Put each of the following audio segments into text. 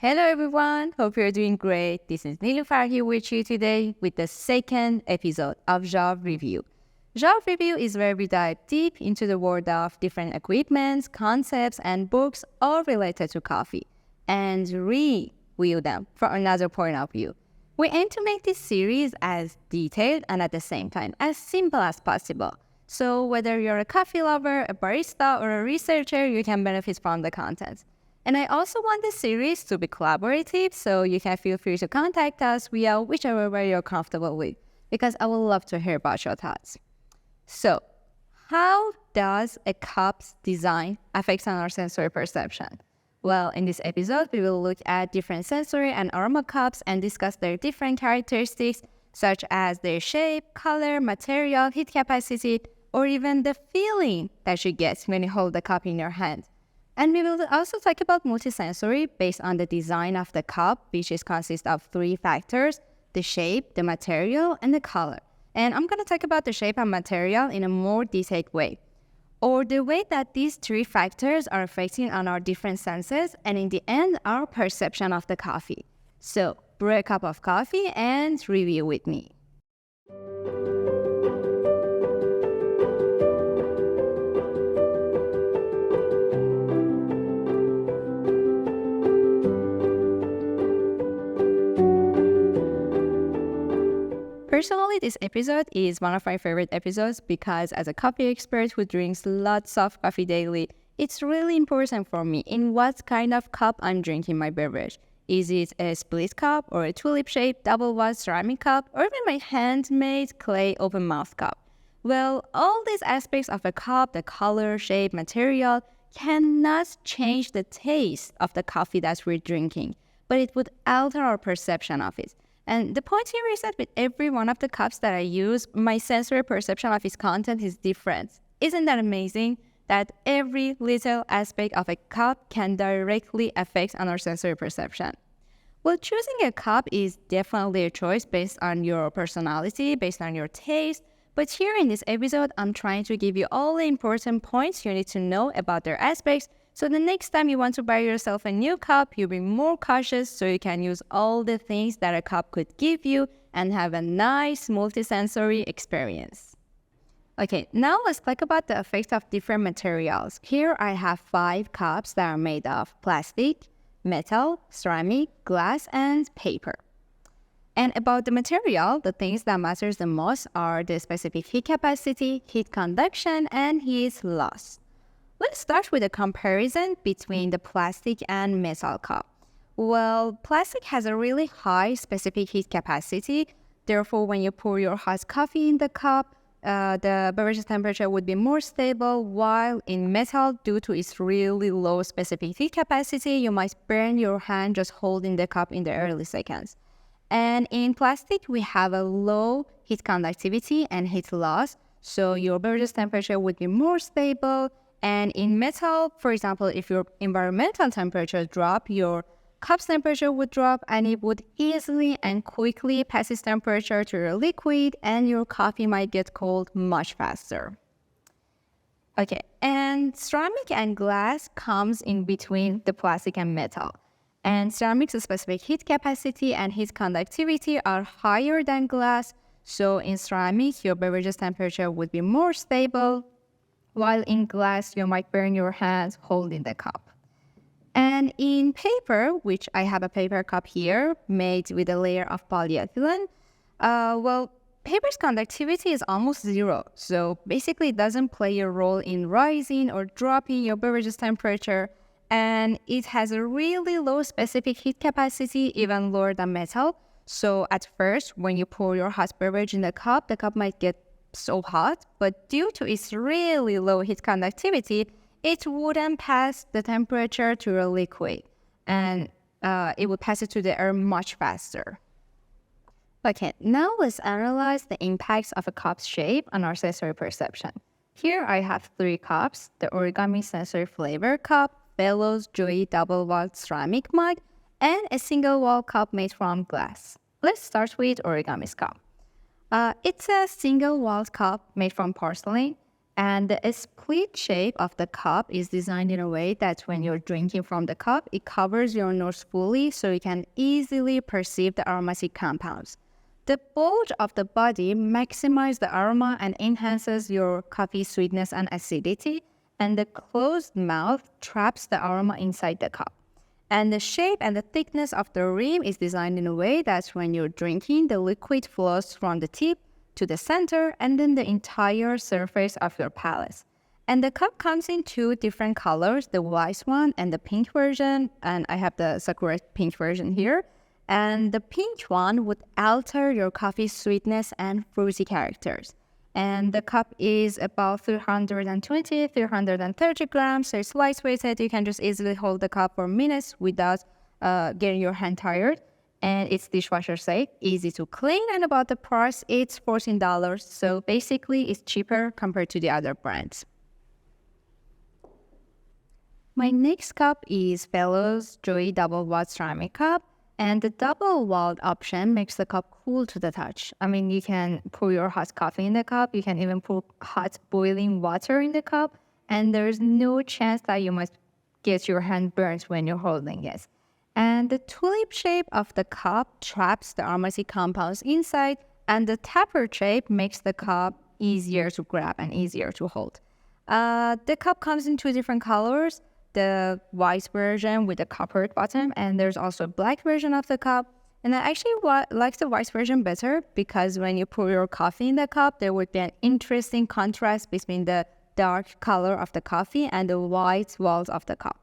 Hello everyone, hope you're doing great. This is Nilufar here with you today with the second episode of Job Review. Job Review is where we dive deep into the world of different equipments, concepts, and books all related to coffee and review them from another point of view. We aim to make this series as detailed and at the same time as simple as possible. So whether you're a coffee lover, a barista, or a researcher, you can benefit from the content. And I also want this series to be collaborative, so you can feel free to contact us via whichever way you're comfortable with, because I would love to hear about your thoughts. So, how does a cup's design affect on our sensory perception? Well, in this episode, we will look at different sensory and aroma cups and discuss their different characteristics, such as their shape, color, material, heat capacity, or even the feeling that you get when you hold the cup in your hand. And we will also talk about multisensory based on the design of the cup, which consists of three factors: the shape, the material, and the color. And I'm going to talk about the shape and material in a more detailed way, or the way that these three factors are affecting on our different senses and in the end, our perception of the coffee. So, brew a cup of coffee and review with me. Personally, this episode is one of my favorite episodes because as a coffee expert who drinks lots of coffee daily, it's really important for me in what kind of cup I'm drinking my beverage. Is it a split cup or a tulip-shaped double-walled ceramic cup or even my handmade clay open-mouth cup? Well, all these aspects of a cup, the color, shape, material, cannot change the taste of the coffee that we're drinking, but it would alter our perception of it. And the point here is that with every one of the cups that I use, my sensory perception of its content is different. Isn't that amazing? That every little aspect of a cup can directly affect on our sensory perception. Well, choosing a cup is definitely a choice based on your personality, based on your taste. But here in this episode, I'm trying to give you all the important points you need to know about their aspects, so the next time you want to buy yourself a new cup, you'll be more cautious so you can use all the things that a cup could give you and have a nice multisensory experience. Okay, now let's talk about the effects of different materials. Here I have 5 cups that are made of plastic, metal, ceramic, glass, and paper. And about the material, the things that matters the most are the specific heat capacity, heat conduction, and heat loss. Let's start with a comparison between the plastic and metal cup. Well, plastic has a really high specific heat capacity. Therefore, when you pour your hot coffee in the cup, the beverage temperature would be more stable, while in metal, due to its really low specific heat capacity, you might burn your hand just holding the cup in the early seconds. And in plastic, we have a low heat conductivity and heat loss, so your beverage temperature would be more stable. And in metal, for example, if your environmental temperature drop, your cup's temperature would drop and it would easily and quickly pass its temperature to your liquid and your coffee might get cold much faster. Okay, and ceramic and glass comes in between the plastic and metal. And ceramic's specific heat capacity and heat conductivity are higher than glass. So in ceramic, your beverage's temperature would be more stable, while in glass, you might burn your hands holding the cup. And in paper, which I have a paper cup here made with a layer of polyethylene, paper's conductivity is almost zero. So basically, it doesn't play a role in rising or dropping your beverage's temperature. And it has a really low specific heat capacity, even lower than metal. So at first, when you pour your hot beverage in the cup might get so hot, but due to its really low heat conductivity, it wouldn't pass the temperature to a liquid, and it would pass it to the air much faster. Okay, now let's analyze the impacts of a cup's shape on our sensory perception. Here I have 3 cups: the Origami Sensory Flavor Cup, Bellows Joy Double-Walled Ceramic Mug, and a single-wall cup made from glass. Let's start with Origami's cup. It's a single-walled cup made from porcelain, And the split shape of the cup is designed in a way that when you're drinking from the cup, it covers your nose fully so you can easily perceive the aromatic compounds. The bulge of the body maximizes the aroma and enhances your coffee sweetness and acidity, and the closed mouth traps the aroma inside the cup. And the shape and the thickness of the rim is designed in a way that when you're drinking, the liquid flows from the tip to the center and then the entire surface of your palate. And the cup comes in two different colors, the white one and the pink version. And I have the Sakura pink version here. And the pink one would alter your coffee sweetness and fruity characters. And the cup is about 320, 330 grams, so it's lightweighted. You can just easily hold the cup for minutes without getting your hand tired. And it's dishwasher safe, easy to clean, and about the price, it's $14. So basically, it's cheaper compared to the other brands. My next cup is Fellows Joy Double Walled Ceramic Cup. And the double walled option makes the cup cool to the touch. I mean, you can pour your hot coffee in the cup. You can even put hot boiling water in the cup. And there's no chance that you might get your hand burnt when you're holding it. And the tulip shape of the cup traps the aromatic compounds inside. And the tapered shape makes the cup easier to grab and easier to hold. The cup comes in two different colors. The white version with the coppered bottom, and there's also a black version of the cup. And I actually like the white version better because when you pour your coffee in the cup, there would be an interesting contrast between the dark color of the coffee and the white walls of the cup.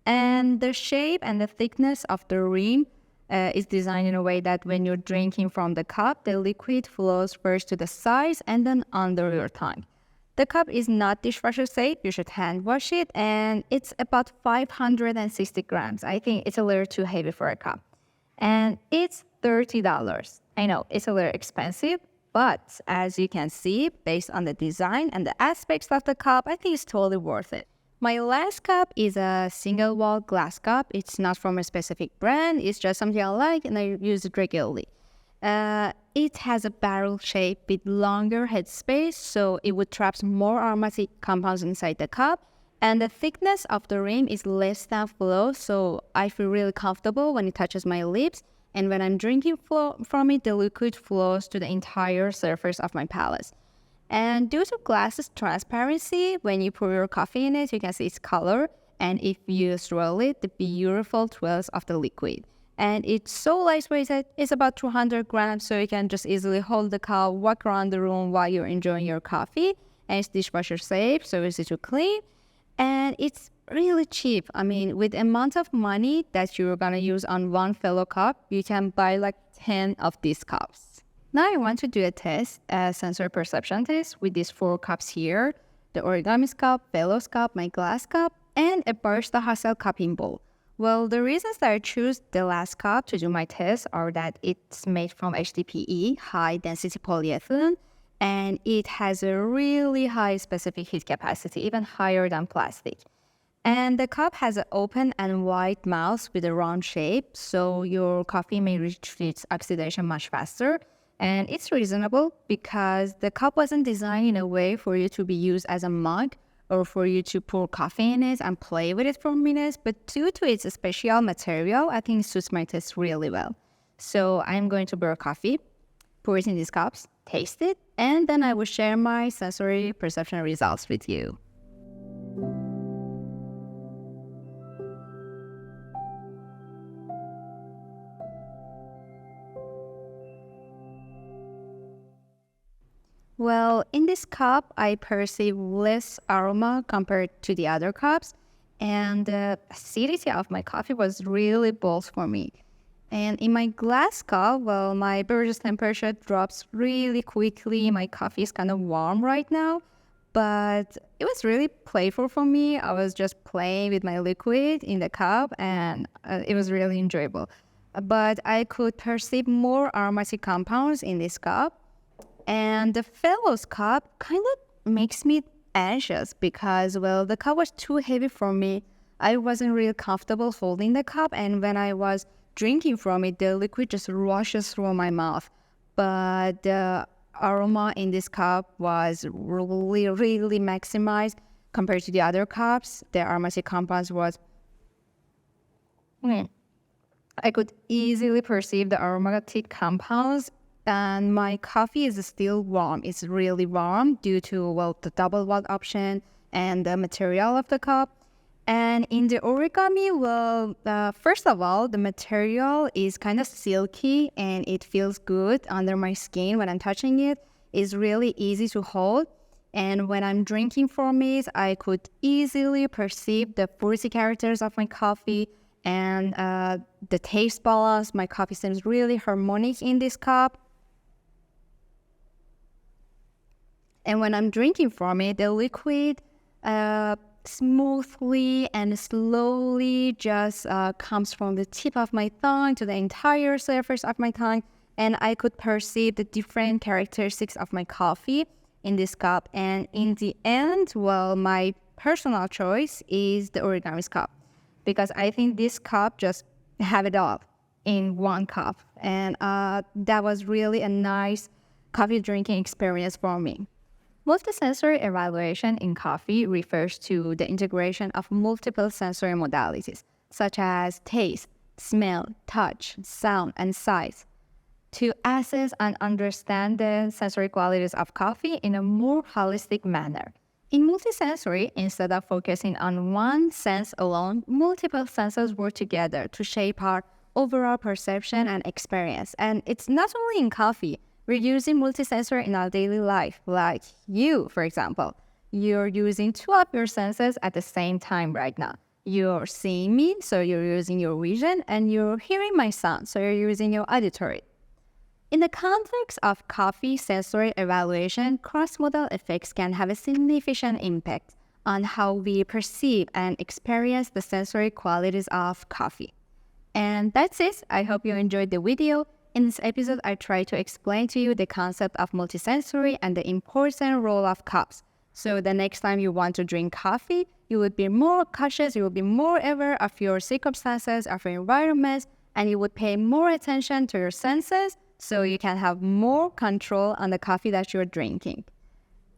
And the shape and the thickness of the rim is designed in a way that when you're drinking from the cup, the liquid flows first to the sides and then under your tongue. The cup is not dishwasher safe. You should hand wash it, and it's about 560 grams. I think it's a little too heavy for a cup. And it's $30. I know it's a little expensive, but as you can see, based on the design and the aspects of the cup, I think it's totally worth it. My last cup is a single wall glass cup. It's not from a specific brand. It's just something I like and I use it regularly. It has a barrel shape with longer head space, so it would trap more aromatic compounds inside the cup. And the thickness of the rim is less than flow, so I feel really comfortable when it touches my lips. And when I'm drinking from it, the liquid flows to the entire surface of my palate. And due to glass's transparency, when you pour your coffee in it, you can see its color. And if you swirl it, the beautiful twirls of the liquid. And it's so lightweighted, it's about 200 grams, so you can just easily hold the cup, walk around the room while you're enjoying your coffee. And it's dishwasher safe, so easy to clean. And it's really cheap. I mean, with the amount of money that you're gonna use on one Fellow cup, you can buy like 10 of these cups. Now I want to do a test, a sensory perception test with these 4 cups here. The Origami's cup, Fellows cup, my glass cup, and a Barista Hustle cupping bowl. Well, the reasons that I choose the last cup to do my test are that it's made from HDPE, high density polyethylene, and it has a really high specific heat capacity, even higher than plastic. And the cup has an open and wide mouth with a round shape, so your coffee may reach its oxidation much faster. And it's reasonable because the cup wasn't designed in a way for you to be used as a mug or for you to pour coffee in it and play with it for minutes, but due to its special material, I think it suits my taste really well. So I'm going to brew coffee, pour it in these cups, taste it, and then I will share my sensory perception results with you. Well, in this cup, I perceive less aroma compared to the other cups, and the acidity of my coffee was really bold for me. And in my glass cup, well, my beverage temperature drops really quickly. My coffee is kind of warm right now, but it was really playful for me. I was just playing with my liquid in the cup, and it was really enjoyable. But I could perceive more aromatic compounds in this cup. And the Fellows cup kind of makes me anxious because, well, the cup was too heavy for me. I wasn't really comfortable holding the cup, and when I was drinking from it, the liquid just rushes through my mouth. But the aroma in this cup was really, really maximized compared to the other cups. The aromatic compounds was... I could easily perceive the aromatic compounds, and my coffee is still warm. It's really warm due to, well, the double watt option and the material of the cup. And in the origami, well, first of all, the material is kind of silky and it feels good under my skin when I'm touching it. It's really easy to hold. And when I'm drinking from it, I could easily perceive the fruity characters of my coffee and the taste balance. My coffee seems really harmonic in this cup. And when I'm drinking from it, the liquid smoothly and slowly just comes from the tip of my tongue to the entire surface of my tongue. And I could perceive the different characteristics of my coffee in this cup. And in the end, well, my personal choice is the Origami's cup, because I think this cup just have it all in one cup. And that was really a nice coffee drinking experience for me. Multisensory evaluation in coffee refers to the integration of multiple sensory modalities, such as taste, smell, touch, sound, and sight, to assess and understand the sensory qualities of coffee in a more holistic manner. In multisensory, instead of focusing on one sense alone, multiple senses work together to shape our overall perception and experience. And it's not only in coffee. We're using multisensory in our daily life, like you, for example. You're using two of your senses at the same time right now. You're seeing me, so you're using your vision, and you're hearing my sound, so you're using your auditory. In the context of coffee sensory evaluation, cross-modal effects can have a significant impact on how we perceive and experience the sensory qualities of coffee. And that's it. I hope you enjoyed the video. In this episode, I try to explain to you the concept of multisensory and the important role of cups. So the next time you want to drink coffee, you would be more cautious, you will be more aware of your circumstances, of your environment, and you would pay more attention to your senses so you can have more control on the coffee that you're drinking.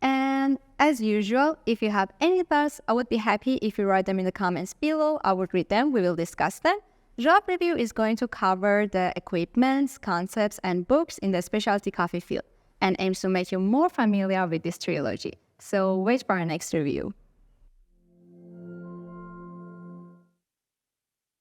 And as usual, if you have any thoughts, I would be happy if you write them in the comments below. I would read them, we will discuss them. Job review is going to cover the equipments, concepts, and books in the specialty coffee field and aims to make you more familiar with this trilogy. So wait for our next review.